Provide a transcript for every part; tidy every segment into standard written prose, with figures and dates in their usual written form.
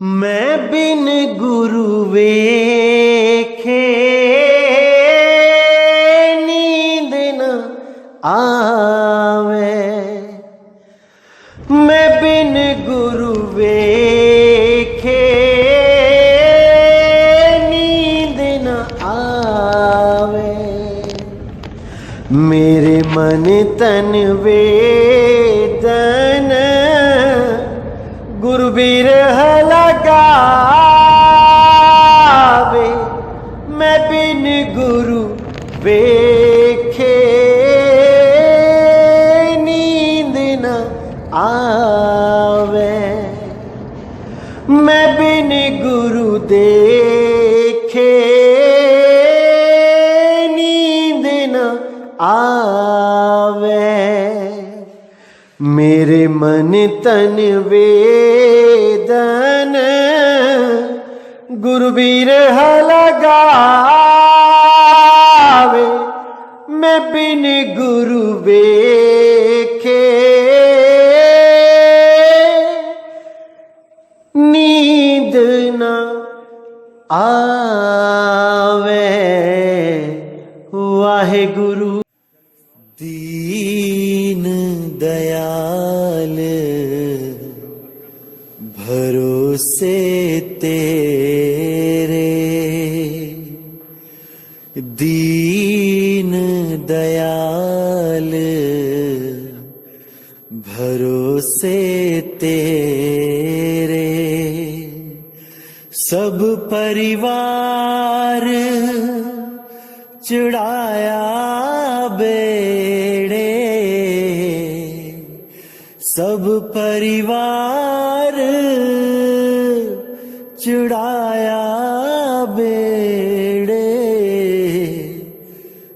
मैं बिन गुरु वेखे नींद न आवे। मैं बिन गुरु वेखे नींद न आवे। मेरे मन तन वेदन गुरु बिरह लगावे। मैं बिन गुरु वेखे नींद न आवे। मैं बिन गुरु देखे नींद न आवे। मेरे मन तन वेदन गुरु बिरह लगावे। मैं बिन गुरु वेखे नींद न आवे। वाहे गुरु दीन दयाल भरोसे तेरे। दीन दयाल भरोसे तेरे। सब परिवार चढ़ाया बेड़े। सब परिवार चढ़ाया बेड़े।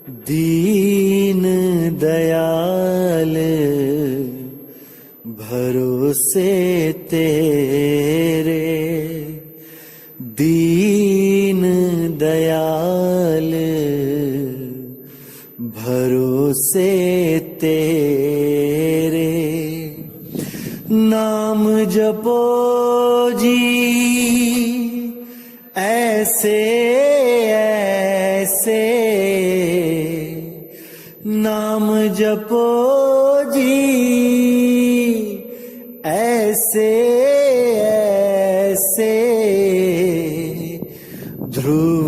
दीन दयाल भरोसे तेरे। दीन दयाल भरोसे तेरे। नाम जपो जी ऐसे ऐसे। नाम जपो जी ऐसे ऐसे। ध्रुव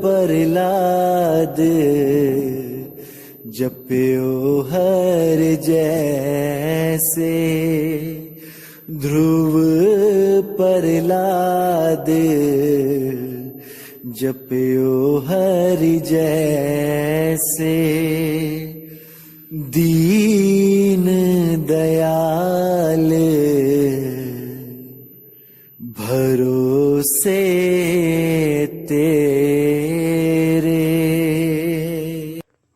प्रहलाद जप्यो हर जैसे। ध्रुव प्रहलाद जप्यो हर जैसे। दीन दयाल भरोसे तेरे।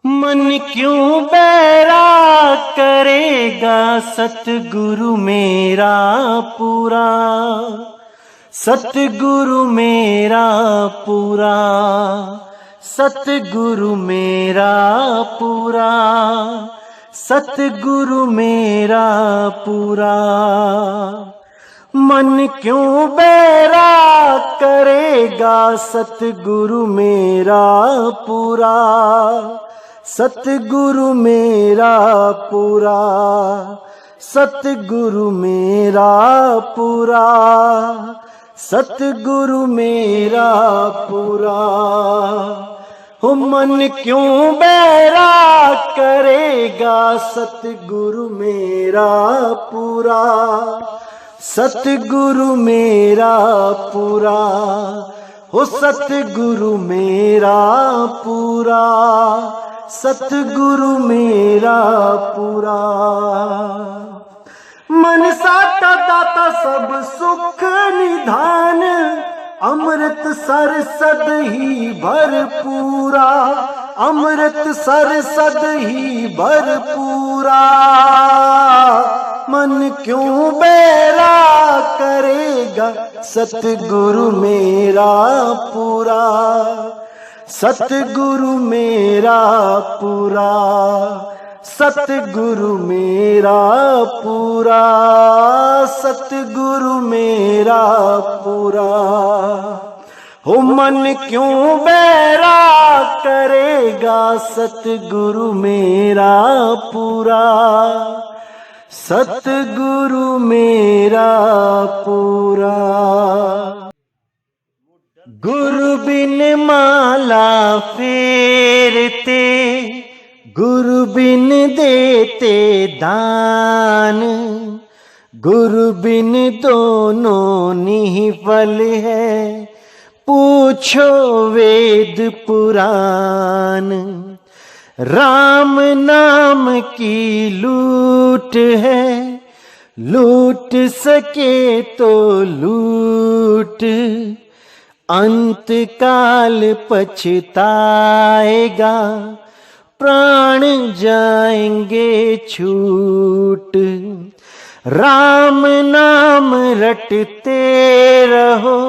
मन क्यों बैरा करेगा सतगुरु मेरा पूरा। सतगुरु मेरा पूरा। सतगुरु मेरा पूरा। सतगुरु मेरा पूरा। मन क्यों बैरा करेगा सतगुरु मेरा पूरा। सतगुरु मेरा पूरा। सतगुरु मेरा पूरा। सतगुरु मेरा पूरा। हो मन क्यों बैरा करेगा सतगुरु मेरा पूरा। सतगुरु मेरा पूरा। हो सतगुरु मेरा पूरा। सतगुरु मेरा पूरा। मन साता दाता सब सुख निधान। अमृत सर सद ही भरपूरा। अमृत सर सद ही भरपूरा। मन क्यों बैरा करेगा सतगुरु मेरा पूरा। सतगुरु मेरा पूरा। सतगुरु मेरा पूरा, सतगुरु मेरा मेरा पूरा। हो मन क्यों बैरा करेगा सतगुरु मेरा पूरा, सतगुरु मेरा पूरा। गुरु बिन माला फेरते, गुरु बिन देते दान, गुरु बिन दोनों निष्फल है, पूछो वेद पुराण। राम नाम की लूट है, लूट सके तो लूट, अंत काल पछताएगा, प्राण जाएंगे छूट। राम नाम रटते रहो,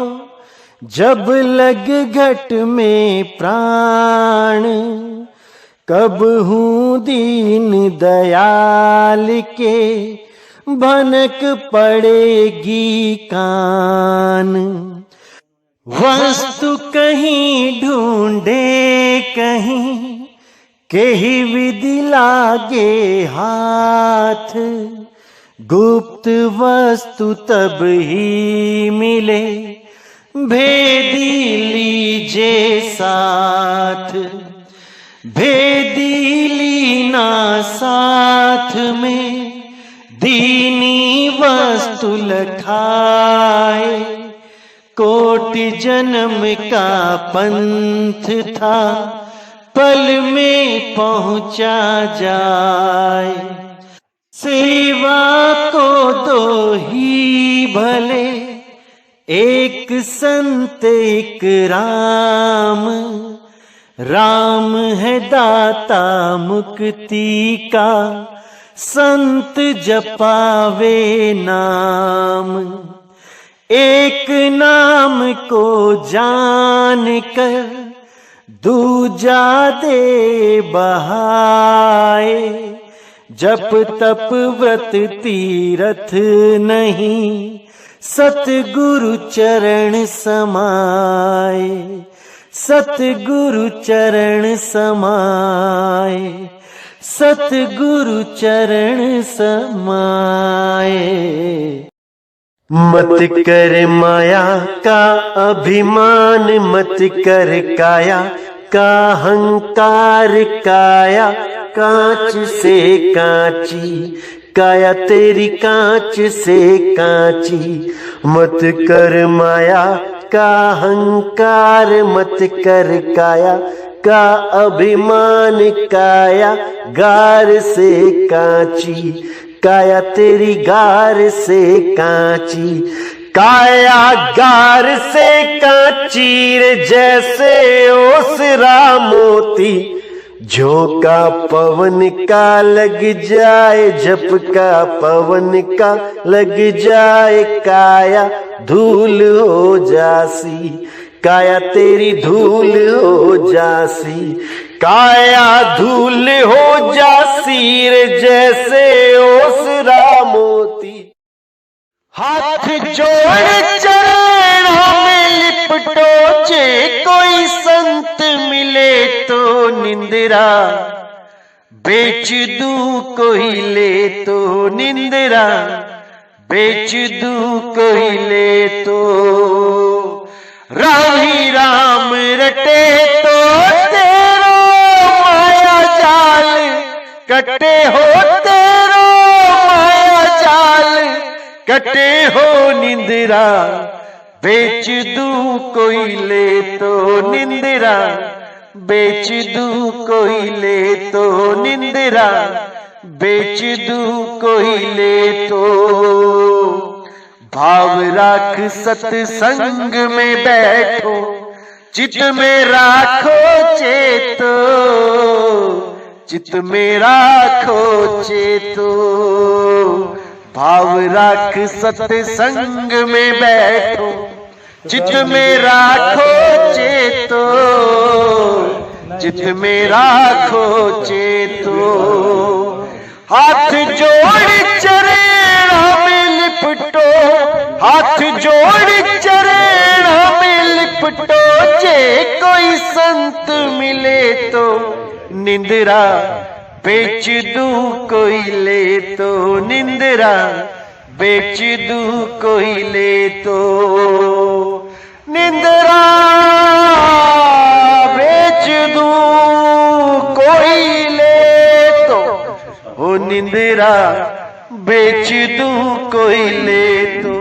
जब लग घट में प्राण, कब हूँ दीन दयाल के भनक पड़ेगी कान। वस्तु कहीं ढूंढे कहीं, कहीं विधि लागे हाथ, गुप्त वस्तु तब ही मिले, भेदी लीजे साथ। भेदी लीना साथ में, दीनी वस्तु लखाए, कोटि जन्म का पंथ था, पल में पहुंचा जाए। सेवा को दो ही भले, एक संत एक राम, राम है दाता मुक्ति का, संत जपावे नाम। एक नाम को जान कर दूजा दे बहाए, जप तप व्रत तीरथ नहीं, सतगुरु चरण समाए, सतगुरु चरण समाए, सतगुरु चरण समाए। मत कर माया का अभिमान, मत कर काया का अहंकार, काया कांच से कांची, काया तेरी कांच से कांची। मत कर माया का अहंकार, मत कर काया का अभिमान, काया गार से कांची, काया तेरी गार से कांची। काया गार से कांची रे, जैसे ओसरा मोती, झोंका पवन का लग जाए, झपका पवन का लग जाए, काया धूल हो जासी, काया तेरी धूल हो जासी। काया धूल हो जासी रे, जैसे ओसरा मोती। हाथ जोड़ चरणों में लिपटो, जे कोई संत मिले तो निंदरा, बेच दूं कोई ले तो निंदरा, बेच दूं कोई ले तो। राम ही राम रटे तो तेरो माया जाल, कटे हो तेरो माया जाल, कटे हो निंदरा, बेच दूं कोई ले तो निंदरा, बेच दूं कोई ले तो निंदरा, बेच दूं कोई ले तो। भाव राख सत्संग में बैठो, चित में राखो चेतो, चित में राखो चेतो। भाव राख सत्संग में बैठो, चित में राखो चेतो, चित में राखो चेतो। हाथ जोड़ चरणों में लिपटो, हाथ जोड़ निपटो जे कोई संत मिले तो, निंद्रा बेच दूं कोई ले तो, निंद्रा बेच दूं कोई ले तो, निंद्रा बेच दूं कोई ले तो, ओ निंद्रा बेच दूं कोई ले तो।